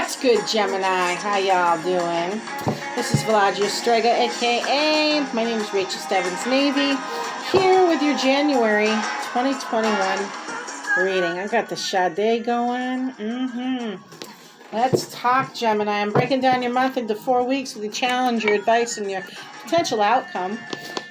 What's good, Gemini? How y'all doing? This is Vladimir Strega, aka my name is Rachel Stebbins Navy, here with your January 2021 reading. I got the Sade going. Let's talk, Gemini. I'm breaking down your month into 4 weeks with your challenge, your advice, and your potential outcome.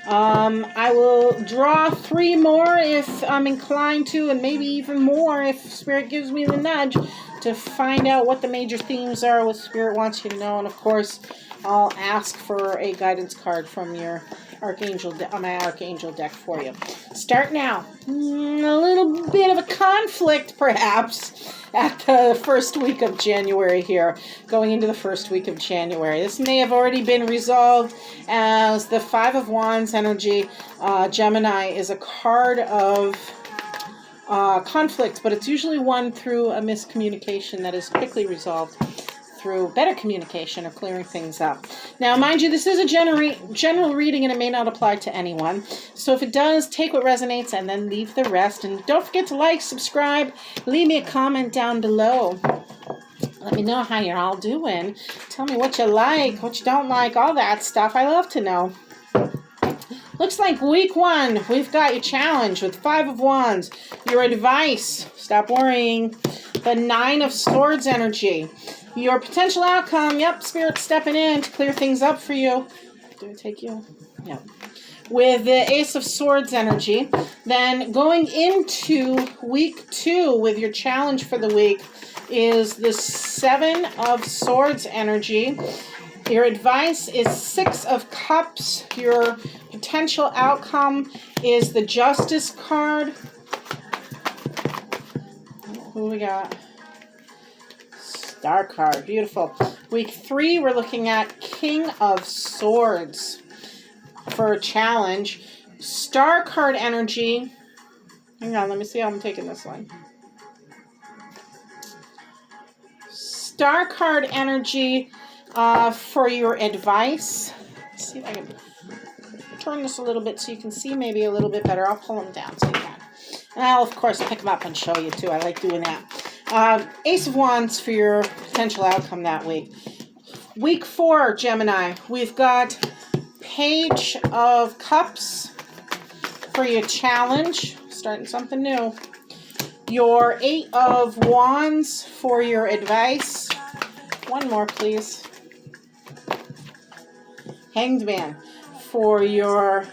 I will draw 3 more if I'm inclined to, and maybe even more if Spirit gives me the nudge to find out what the major themes are, what Spirit wants you to know. And of course, I'll ask for a guidance card from your Archangel my Archangel deck for you. Start now. A little bit of a conflict, perhaps, at the first week of January here, going into the first week of January. This may have already been resolved as the Five of Wands energy. Gemini is a card of conflict, but it's usually won through a miscommunication that is quickly resolved through better communication or clearing things up. Now, mind you, this is a general reading and it may not apply to anyone. So if it does, take what resonates and then leave the rest. And don't forget to like, subscribe, leave me a comment down below. Let me know how you're all doing. Tell me what you like, what you don't like, all that stuff. I love to know. Looks like week 1, we've got your challenge with 5 of Wands. Your advice, stop worrying. The 9 of Swords energy. Your potential outcome, yep, Spirit stepping in to clear things up for you. Do it take you? Yeah. With the Ace of Swords energy. Then going into week 2 with your challenge for the week is the 7 of Swords energy. Your advice is 6 of Cups. Your potential outcome is the Justice card. Who we got? Star card. Beautiful. Week 3, we're looking at King of Swords for a challenge. Star card energy. Hang on, let me see how I'm taking this one. Star card energy for your advice. Let's see if I can turn this a little bit so you can see maybe a little bit better. I'll pull them down so you can. And I'll, of course, pick them up and show you, too. I like doing that. Ace of Wands for your potential outcome that week. Week 4, Gemini, we've got Page of Cups for your challenge. Starting something new. Your 8 of Wands for your advice. One more, please. Hanged Man for your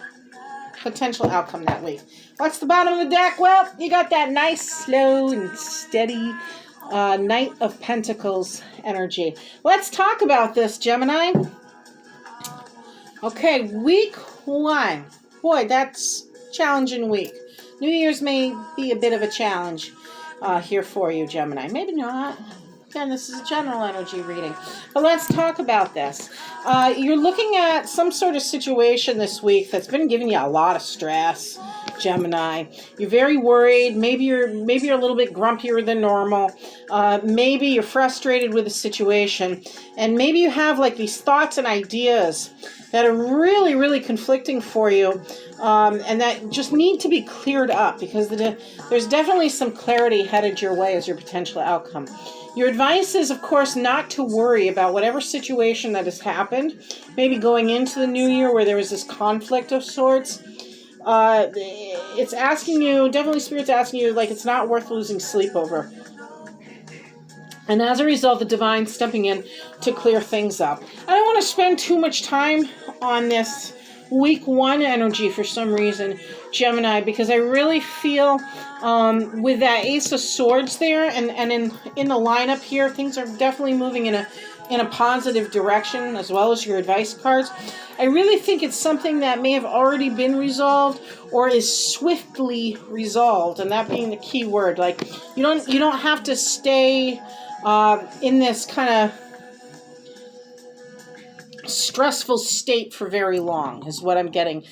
potential outcome that week. What's the bottom of the deck? Well, you got that nice, slow, and steady Knight of Pentacles energy. Let's talk about this, Gemini. Okay, week 1. Boy, that's a challenging week. New Year's may be a bit of a challenge here for you, Gemini. Maybe not. Again, this is a general energy reading. But let's talk about this. You're looking at some sort of situation this week that's been giving you a lot of stress, Gemini. You're very worried. Maybe you're a little bit grumpier than normal. Maybe you're frustrated with the situation. And maybe you have like these thoughts and ideas that are really, really conflicting for you. And that just need to be cleared up because there's definitely some clarity headed your way as your potential outcome. Your advice is, of course, not to worry about whatever situation that has happened. Maybe going into the new year where there was this conflict of sorts. It's asking you, definitely Spirit's asking you, like, it's not worth losing sleep over. And as a result, the Divine stepping in to clear things up. I don't want to spend too much time on this week 1 energy for some reason, Gemini, because I really feel with that Ace of Swords there and in the lineup here, things are definitely moving in a positive direction, as well as your advice cards. I really think it's something that may have already been resolved or is swiftly resolved, and that being the key word. Like you don't have to stay in this kind of stressful state for very long is what I'm getting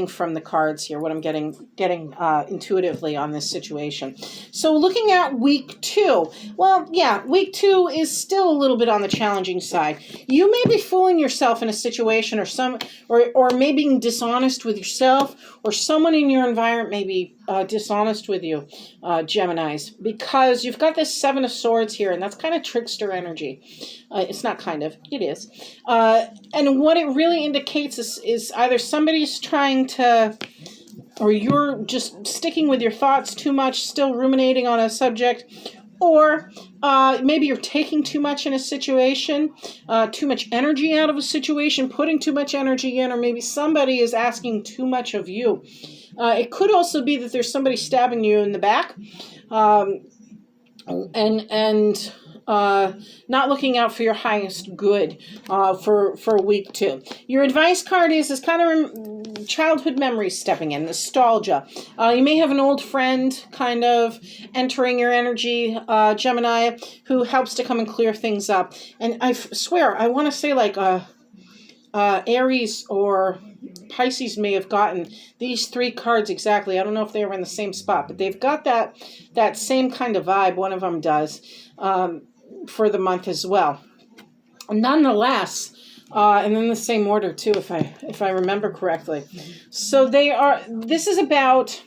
from the cards here, what I'm getting intuitively on this situation. So looking at week 2, well, yeah, week 2 is still a little bit on the challenging side. You may be fooling yourself in a situation or maybe being dishonest with yourself or someone in your environment may be dishonest with you, Geminis, because you've got this Seven of Swords here, and that's kind of trickster energy. It's not kind of, it is. And what it really indicates is either somebody's trying to, or you're just sticking with your thoughts too much, still ruminating on a subject, or maybe you're taking too much in a situation, too much energy out of a situation, putting too much energy in, or maybe somebody is asking too much of you. It could also be that there's somebody stabbing you in the back, and not looking out for your highest good for week 2. Your advice card is kind of childhood memories stepping in, nostalgia. You may have an old friend kind of entering your energy, Gemini, who helps to come and clear things up. And I swear, I want to say like Aries or Pisces may have gotten these 3 cards exactly. I don't know if they were in the same spot, but they've got that same kind of vibe. One of them does. For the month as well. Nonetheless, and in the same order too, if I remember correctly. So this is about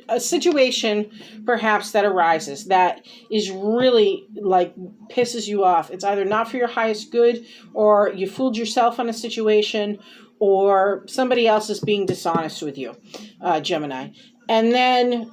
a situation perhaps that arises that is really like pisses you off. It's either not for your highest good, or you fooled yourself on a situation, or somebody else is being dishonest with you, Gemini. And then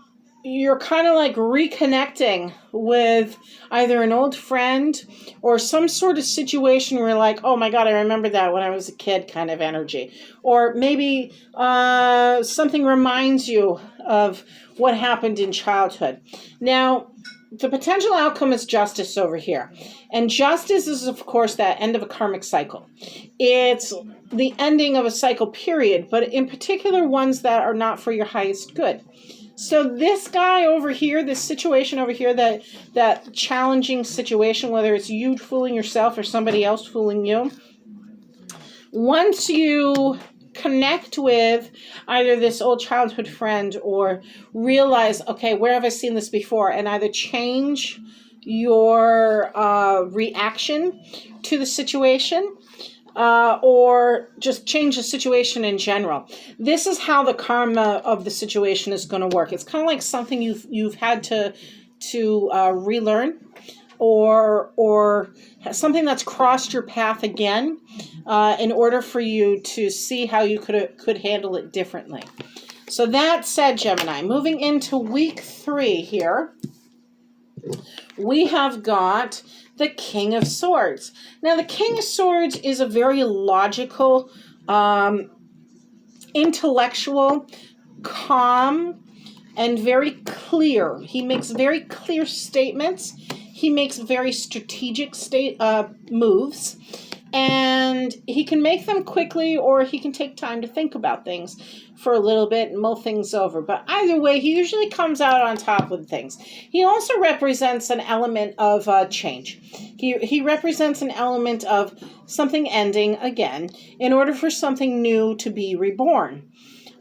you're kind of like reconnecting with either an old friend or some sort of situation where you're like, oh my God, I remember that when I was a kid kind of energy. Or maybe something reminds you of what happened in childhood. Now, the potential outcome is justice over here. And justice is, of course, that end of a karmic cycle. It's the ending of a cycle period, but in particular ones that are not for your highest good. So this guy over here, this situation over here, that challenging situation, whether it's you fooling yourself or somebody else fooling you, once you connect with either this old childhood friend or realize, okay, where have I seen this before? And either change your reaction to the situation, or just change the situation in general. This is how the karma of the situation is going to work. It's kind of like something you've had to relearn, or something that's crossed your path again, in order for you to see how you could handle it differently. So that said, Gemini, moving into week 3 here, we have got the King of Swords. Now, the King of Swords is a very logical, intellectual, calm, and very clear. He makes very clear statements. He makes very strategic moves. And he can make them quickly, or he can take time to think about things for a little bit and mull things over. But either way, he usually comes out on top with things. He also represents an element of change. He represents an element of something ending again in order for something new to be reborn.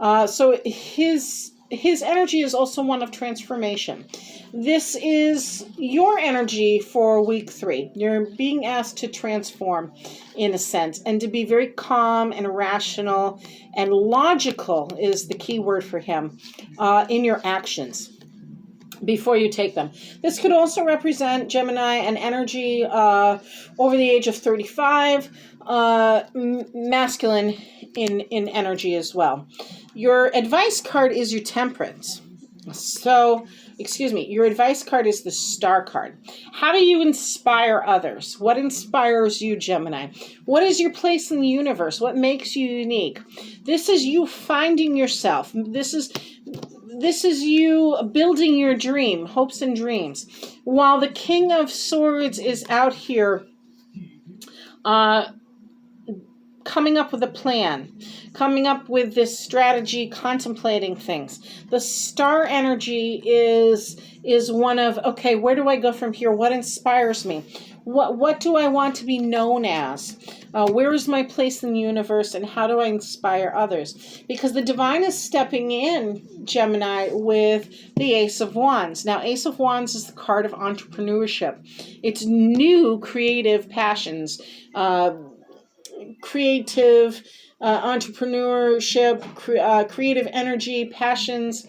So his energy is also one of transformation. This is your energy for week 3. You're being asked to transform in a sense, and to be very calm and rational and logical is the key word for him in your actions before you take them. This could also represent, Gemini, an energy over the age of 35, masculine in energy as well. Your advice card is your Temperance. So, your advice card is the Star card. How do you inspire others? What inspires you, Gemini? What is your place in the universe? What makes you unique? This is you finding yourself. This is you building your dream, hopes and dreams. While the King of Swords is out here coming up with a plan, coming up with this strategy, contemplating things. The Star energy is one of, okay, where do I go from here? What inspires me? What do I want to be known as? Where is my place in the universe, and how do I inspire others? Because the Divine is stepping in, Gemini, with the Ace of Wands. Now, Ace of Wands is the card of entrepreneurship. It's new creative passions, creative entrepreneurship, creative energy, passions,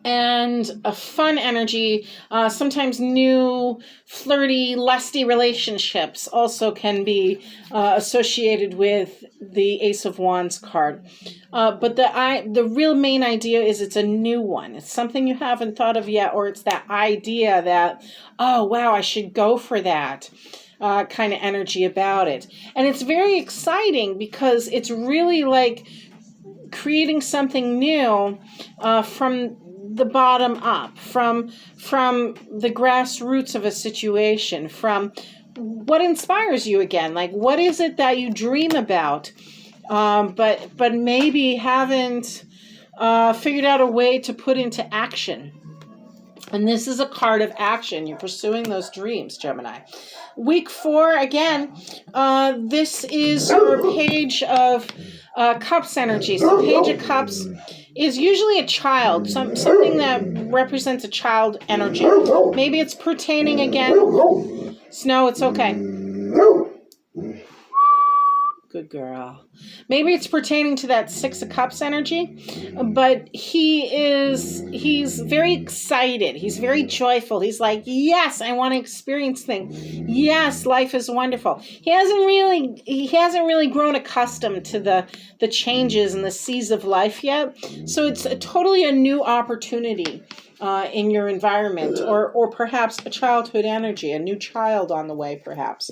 and a fun energy. Sometimes new, flirty, lusty relationships also can be associated with the Ace of Wands card. But the real main idea is it's a new one. It's something you haven't thought of yet, or it's that idea that, oh, wow, I should go for that. Kind of energy about it. And it's very exciting because it's really like creating something new from the bottom up, from the grassroots of a situation, from what inspires you again. Like, what is it that you dream about, but maybe haven't figured out a way to put into action. And this is a card of action. You're pursuing those dreams, Gemini. Week 4, again, this is your Page of Cups energy. So Page of Cups is usually a child, something that represents a child energy. Maybe it's pertaining again. Snow, it's okay. Good girl. Maybe it's pertaining to that Six of Cups energy, but he's very excited. He's very joyful. He's like, yes, I want to experience things. Yes, life is wonderful. He hasn't really grown accustomed to the changes and the seas of life yet. So it's totally a new opportunity in your environment, or perhaps a childhood energy, a new child on the way, perhaps.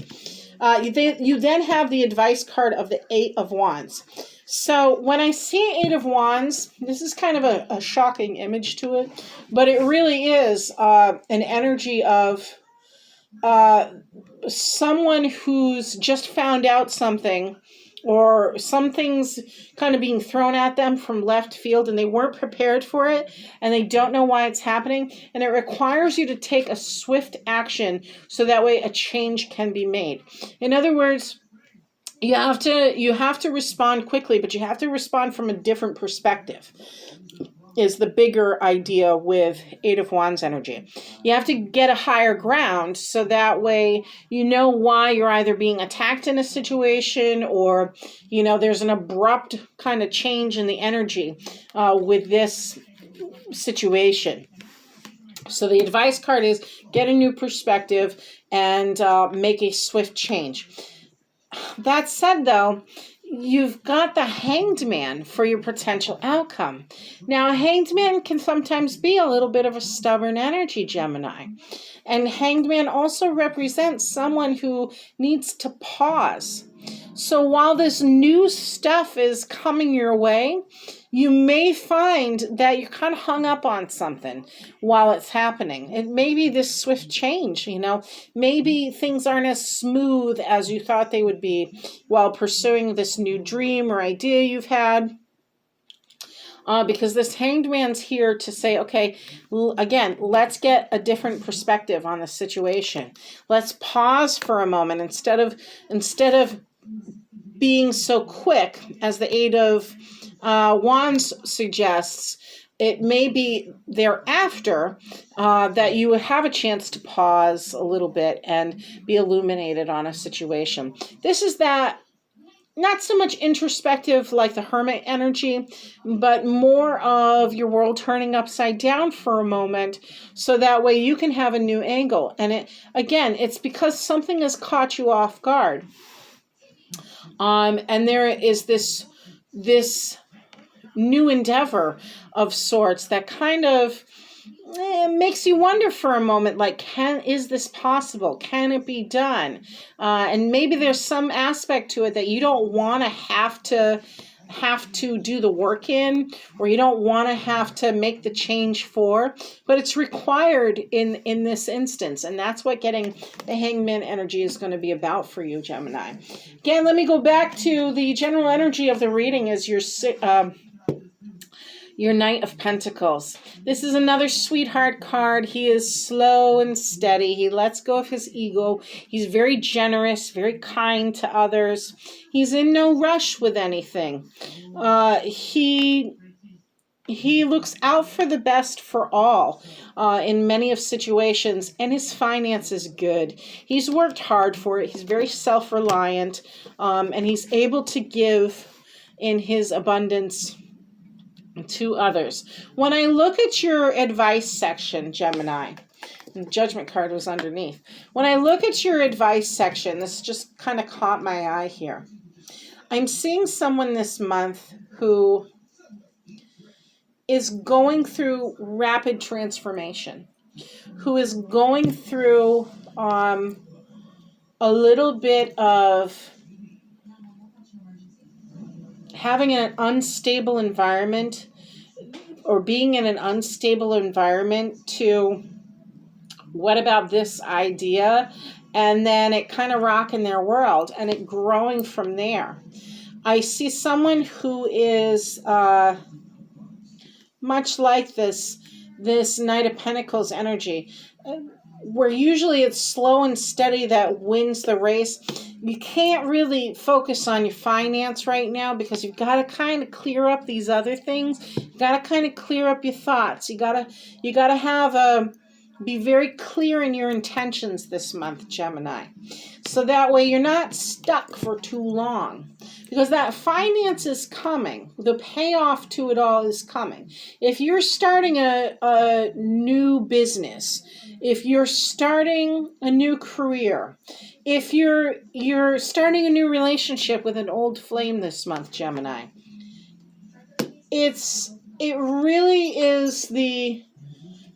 You then have the advice card of the Eight of Wands. So when I see Eight of Wands, this is kind of a shocking image to it, but it really is an energy of someone who's just found out something, or something's kind of being thrown at them from left field and they weren't prepared for it and they don't know why it's happening, and it requires you to take a swift action so that way a change can be made. In other words, you have to respond quickly, but you have to respond from a different perspective, is the bigger idea with Eight of Wands energy. You have to get a higher ground so that way you know why you're either being attacked in a situation, or there's an abrupt kind of change in the energy with this situation. So the advice card is get a new perspective and make a swift change. That said, though, you've got the Hanged Man for your potential outcome. Now, a Hanged Man can sometimes be a little bit of a stubborn energy, Gemini. And Hanged Man also represents someone who needs to pause. So while this new stuff is coming your way, you may find that you're kind of hung up on something while it's happening. It may be this swift change, Maybe things aren't as smooth as you thought they would be while pursuing this new dream or idea you've had. Because this Hanged Man's here to say, okay, again, let's get a different perspective on the situation. Let's pause for a moment instead of being so quick, as the Eight of Wands suggests. It may be thereafter that you have a chance to pause a little bit and be illuminated on a situation. This is that, not so much introspective like the Hermit energy, but more of your world turning upside down for a moment so that way you can have a new angle. And it's because something has caught you off guard. And there is this new endeavor of sorts that kind of makes you wonder for a moment, like, is this possible? Can it be done? And maybe there's some aspect to it that you don't want to have to do the work in, or you don't want to have to make the change for, but it's required in this instance. And that's what getting the Hangman energy is going to be about for you, Gemini. Again, let me go back to the general energy of the reading as your Knight of Pentacles. This is another sweetheart card. He is slow and steady. He lets go of his ego. He's very generous, very kind to others. He's in no rush with anything. He he looks out for the best for all in many of situations, and his finance is good. He's worked hard for it. He's very self-reliant, and he's able to give in his abundance to others. When I look at your advice section, Gemini, the judgment card was underneath. When I look at your advice section, this just kind of caught my eye here. I'm seeing someone this month who is going through rapid transformation, who is going through a little bit of having an unstable environment or being in an unstable environment to what about this idea, and then it kind of rocking their world and it growing from there. I see someone who is much like this Knight of Pentacles energy, where usually it's slow and steady that wins the race. You can't really focus on your finance right now because you've got to kind of clear up these other things. You got to kind of clear up your thoughts. You got to have be very clear in your intentions this month, Gemini. So that way you're not stuck for too long. Because that finance is coming. The payoff to it all is coming. If you're starting a new business, if you're starting a new career, if you're starting a new relationship with an old flame this month, Gemini, it really is the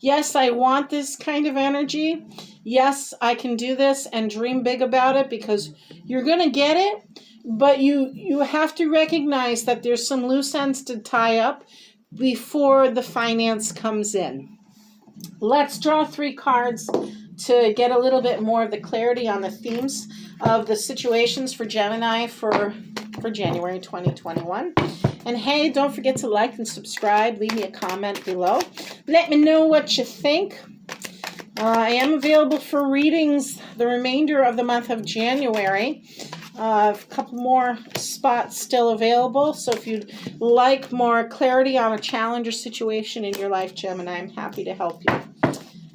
yes, I want this kind of energy. Yes, I can do this and dream big about it because you're going to get it. But you have to recognize that there's some loose ends to tie up before the finance comes in. Let's draw 3 cards to get a little bit more of the clarity on the themes of the situations for Gemini for January 2021. And hey, don't forget to like and subscribe. Leave me a comment below. Let me know what you think. I am available for readings the remainder of the month of January. A couple more spots still available. So if you'd like more clarity on a challenge or situation in your life, Gemini, I'm happy to help you.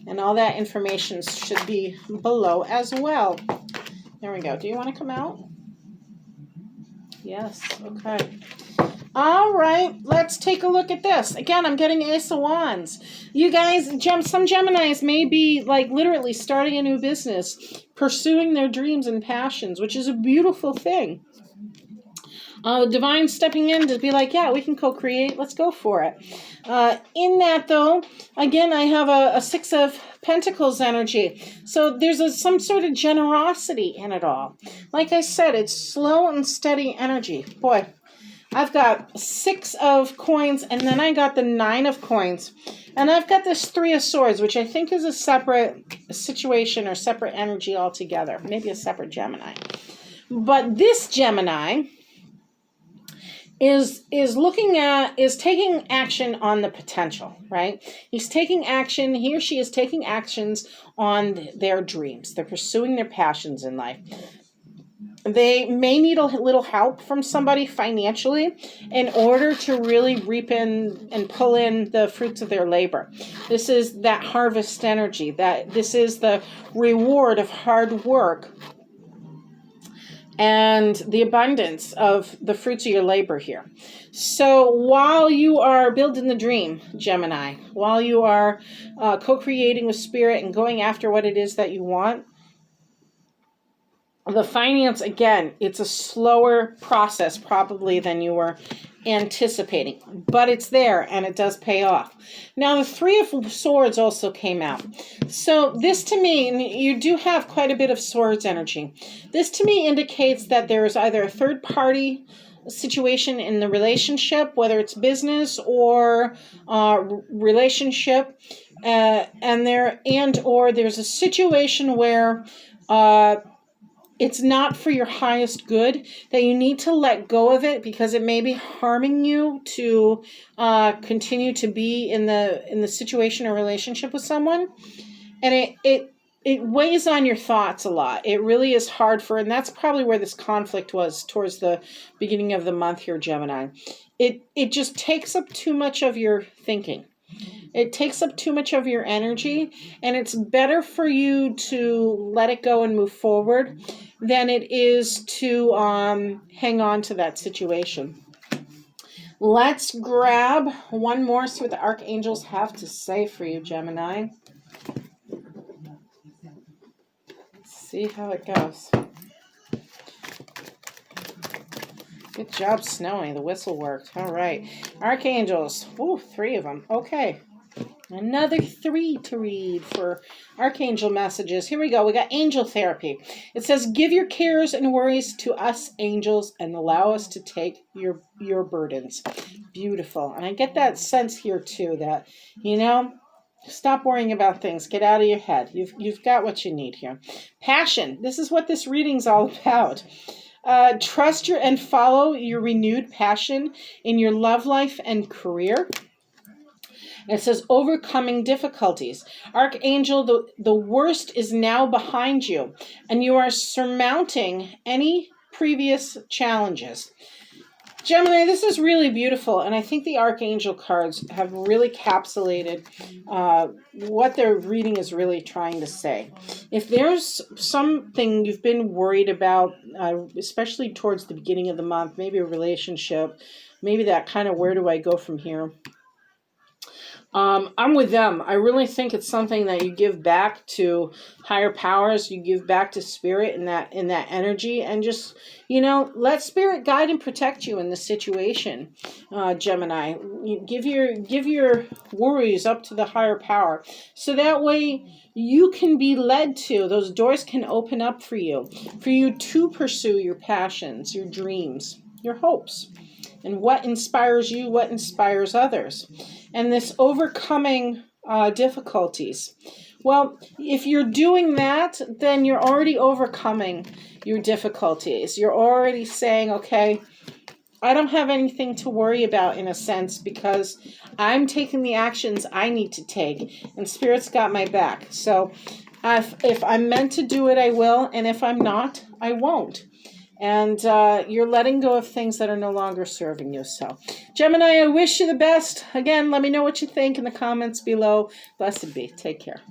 And all that information should be below as well. There we go. Do you want to come out? Yes. Okay. All right, let's take a look at this. Again, I'm getting Ace of Wands. You guys, some Geminis may be like literally starting a new business, pursuing their dreams and passions, which is a beautiful thing. The divine stepping in to be like, yeah, we can co-create. Let's go for it. In that, though, again, I have a 6 of Pentacles energy. So there's some sort of generosity in it all. Like I said, it's slow and steady energy. Boy, I've got 6 of coins, and then I got the 9 of coins. And I've got this 3 of swords, which I think is a separate situation or separate energy altogether. Maybe a separate Gemini. But this Gemini is taking action on the potential, right? He's taking action, he or she is taking actions on their dreams. They're pursuing their passions in life. They may need a little help from somebody financially in order to really reap in and pull in the fruits of their labor. This is that harvest energy. This is the reward of hard work and the abundance of the fruits of your labor here. So while you are building the dream, Gemini, while you are co-creating with spirit and going after what it is that you want, the finance, again, it's a slower process probably than you were anticipating, but it's there and it does pay off. Now, the 3 of Swords also came out. So this to me, and you do have quite a bit of Swords energy. This to me indicates that there is either a third party situation in the relationship, whether it's business or relationship, or there's a situation where it's not for your highest good, that you need to let go of it because it may be harming you to continue to be in the situation or relationship with someone. And it weighs on your thoughts a lot. It really is hard and that's probably where this conflict was towards the beginning of the month here, Gemini. it just takes up too much of your thinking. It takes up too much of your energy, and it's better for you to let it go and move forward than it is to hang on to that situation. Let's grab one more, see what the archangels have to say for you, Gemini. Let's see how it goes. Good job, Snowy. The whistle worked. All right. Archangels. Ooh, 3 of them. Okay. Another 3 to read for archangel messages. Here we go. We got angel therapy. It says, give your cares and worries to us angels and allow us to take your burdens. Beautiful. And I get that sense here too that, stop worrying about things. Get out of your head. You've got what you need here. Passion. This is what this reading's all about. Trust and follow your renewed passion in your love life and career. And it says, overcoming difficulties. Archangel, the worst is now behind you, and you are surmounting any previous challenges. Gemini, this is really beautiful, and I think the Archangel cards have really encapsulated what their reading is really trying to say. If there's something you've been worried about, especially towards the beginning of the month, maybe a relationship, maybe that kind of where do I go from here? I'm with them. I really think it's something that you give back to higher powers. You give back to spirit in that energy, and just let spirit guide and protect you in this situation, Gemini. You give your worries up to the higher power, so that way you can be led to. Those doors can open up for you to pursue your passions, your dreams, your hopes. And what inspires you, what inspires others. And this overcoming difficulties. Well, if you're doing that, then you're already overcoming your difficulties. You're already saying, okay, I don't have anything to worry about in a sense because I'm taking the actions I need to take. And Spirit's got my back. So if I'm meant to do it, I will. And if I'm not, I won't. And you're letting go of things that are no longer serving you. So, Gemini, I wish you the best. Again, let me know what you think in the comments below. Blessed be. Take care.